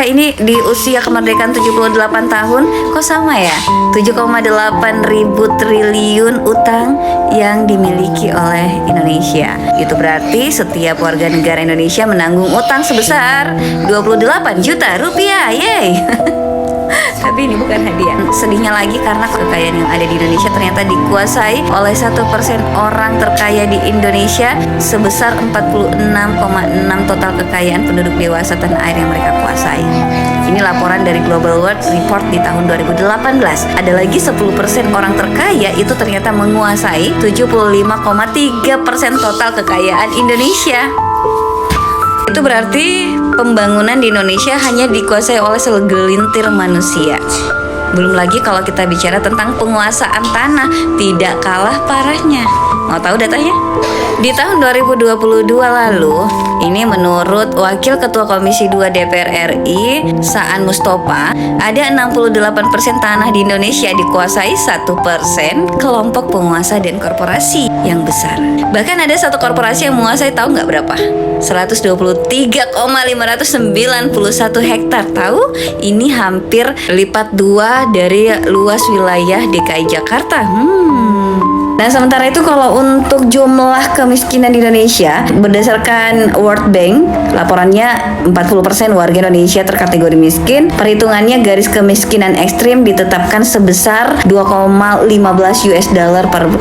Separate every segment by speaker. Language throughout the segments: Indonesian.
Speaker 1: Ini di usia kemerdekaan 78 tahun, kok sama ya? 7,8 ribu triliun utang yang dimiliki oleh Indonesia. Itu berarti setiap warga negara Indonesia menanggung utang sebesar 28 juta rupiah. Yeay. Tapi ini bukan hadiah. Sedihnya lagi karena kekayaan yang ada di Indonesia ternyata dikuasai oleh 1% orang terkaya di Indonesia sebesar 46,6 total kekayaan penduduk dewasa tanah air yang mereka kuasai. Ini laporan dari Global Wealth Report di tahun 2018. Ada lagi 10% orang terkaya itu ternyata menguasai 75,3% total kekayaan Indonesia. Itu berarti pembangunan di Indonesia hanya dikuasai oleh segelintir manusia. Belum lagi kalau kita bicara tentang penguasaan tanah, tidak kalah parahnya. Mau tahu datanya? Di tahun 2022 lalu, ini menurut Wakil Ketua Komisi 2 DPR RI, Saan Mustofa, ada 68% tanah di Indonesia dikuasai 1% kelompok penguasa dan korporasi yang besar. Bahkan ada satu korporasi yang menguasai, tahu nggak berapa? 123,591 hektar. Tahu? Ini hampir lipat 2 dari luas wilayah DKI Jakarta. Nah, sementara itu kalau untuk jumlah kemiskinan di Indonesia, berdasarkan World Bank, laporannya 40% warga Indonesia terkategori miskin. Perhitungannya garis kemiskinan ekstrim ditetapkan sebesar 2,15 US dollar per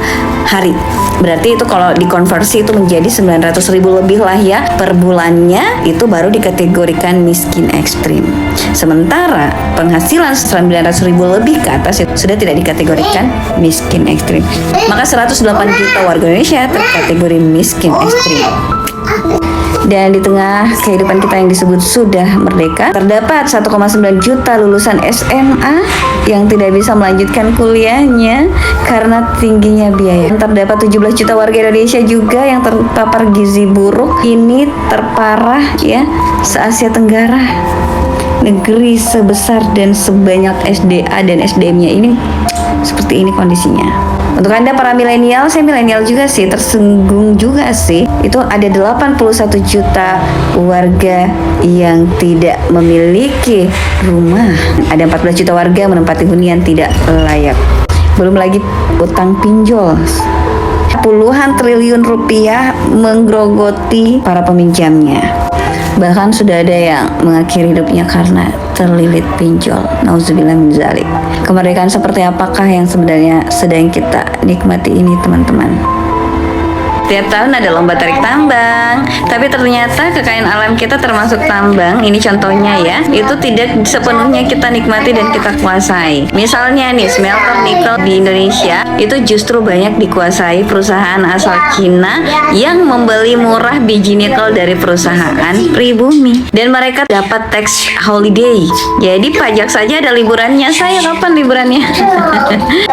Speaker 1: hari. Berarti itu kalau dikonversi itu menjadi 900.000 lebih lah ya per bulannya, itu baru dikategorikan miskin ekstrim. Sementara penghasilan 900.000 lebih ke atas itu sudah tidak dikategorikan miskin ekstrim. Maka 108 juta warga Indonesia terkategori miskin ekstrim. Dan di tengah kehidupan kita yang disebut sudah merdeka, terdapat 1,9 juta lulusan SMA yang tidak bisa melanjutkan kuliahnya karena tingginya biaya. Terdapat 17 juta warga Indonesia juga yang terpapar gizi buruk. Ini terparah ya se-Asia Tenggara. Negeri sebesar dan sebanyak SDA dan SDM-nya ini seperti ini kondisinya. Untuk Anda para milenial, saya milenial juga sih, tersinggung juga sih. Itu ada 81 juta warga yang tidak memiliki rumah. Ada 14 juta warga menempati hunian tidak layak. Belum lagi utang pinjol. Puluhan triliun rupiah menggerogoti para peminjamnya. Bahkan sudah ada yang mengakhiri hidupnya karena terlilit pinjol. Nauzubillah min dzalik. Kemerdekaan seperti apakah yang sebenarnya sedang kita nikmati ini, teman-teman? Tiap tahun ada lomba tarik tambang, tapi ternyata kekayaan alam kita termasuk tambang, ini contohnya ya, itu tidak sepenuhnya kita nikmati dan kita kuasai. Misalnya nih, smelter nikel di Indonesia itu justru banyak dikuasai perusahaan asal Cina yang membeli murah biji nikel dari perusahaan pribumi, dan mereka dapat tax holiday. Jadi pajak saja ada liburannya. Saya kapan liburannya?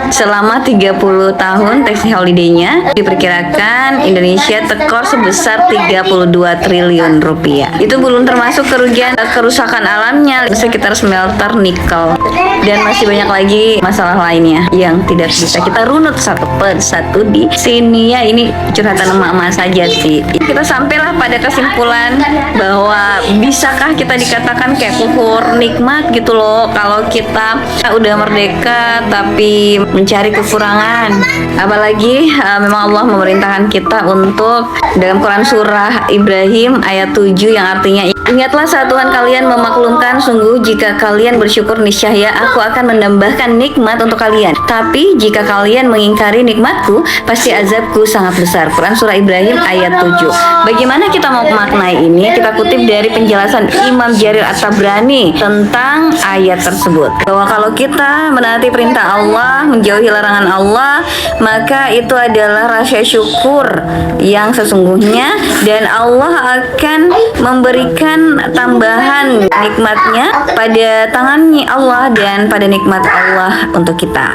Speaker 1: Selama 30 tahun tax holiday-nya diperkirakan Indonesia tekor sebesar 32 triliun rupiah. Itu belum termasuk kerugian kerusakan alamnya sekitar smelter nikel, dan masih banyak lagi masalah lainnya yang tidak bisa kita runut satu per satu di sini ya. Ini curhatan emak-emak saja sih. Kita sampailah pada kesimpulan bahwa bisakah kita dikatakan kayak kufur nikmat gitu loh kalau kita udah merdeka tapi mencari kekurangan. Apalagi memang Allah memerintahkan kita untuk dalam Quran surah Ibrahim ayat 7 yang artinya, ingatlah saat Tuhan kalian memaklumkan, sungguh jika kalian bersyukur niscaya aku akan menambahkan nikmat untuk kalian. Tapi jika kalian mengingkari nikmatku, pasti azabku sangat besar. Quran surah Ibrahim ayat 7. Bagaimana kita mau memaknai ini? Kita kutip dari penjelasan Imam Jarir At-Tabrani tentang ayat tersebut, bahwa kalau kita menaati perintah Allah, menjauhi larangan Allah, maka itu adalah rasa syukur yang sesungguhnya, dan Allah akan memberikan tambahan nikmatnya pada tangannya Allah dan pada nikmat Allah untuk kita.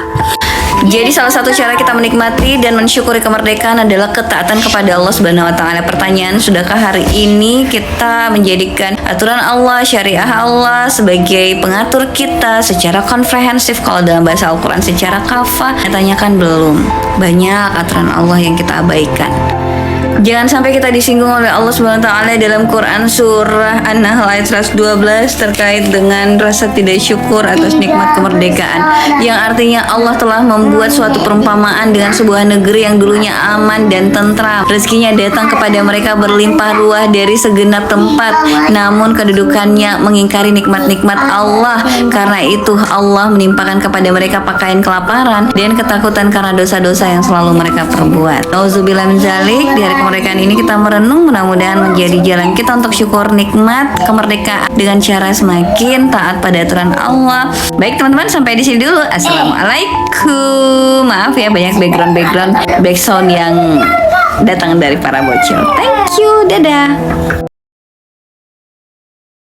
Speaker 1: Jadi salah satu cara kita menikmati dan mensyukuri kemerdekaan adalah ketaatan kepada Allah Subhanahu wa taala. Pertanyaan, sudahkah hari ini kita menjadikan aturan Allah, syariah Allah sebagai pengatur kita secara komprehensif? Kalau dalam bahasa Al-Qur'an secara kafah, tanyakan belum. Banyak aturan Allah yang kita abaikan. Jangan sampai kita disinggung oleh Allah Subhanahu wa taala dalam Quran surah An-Nahl ayat 112 terkait dengan rasa tidak syukur atas nikmat kemerdekaan, yang artinya Allah telah membuat suatu perumpamaan dengan sebuah negeri yang dulunya aman dan tentram. Rezekinya datang kepada mereka berlimpah ruah dari segenap tempat, namun kedudukannya mengingkari nikmat-nikmat Allah. Karena itu Allah menimpakan kepada mereka pakaian kelaparan dan ketakutan karena dosa-dosa yang selalu mereka perbuat. Nauzubillah min dzalik. Di hari kemerdekaan ini kita merenung, mudah-mudahan menjadi jalan kita untuk syukur nikmat kemerdekaan dengan cara semakin taat pada aturan Allah. Baik teman-teman, sampai di sini dulu. Assalamualaikum. Maaf ya banyak background sound yang datang dari para bocil. Thank you, dadah.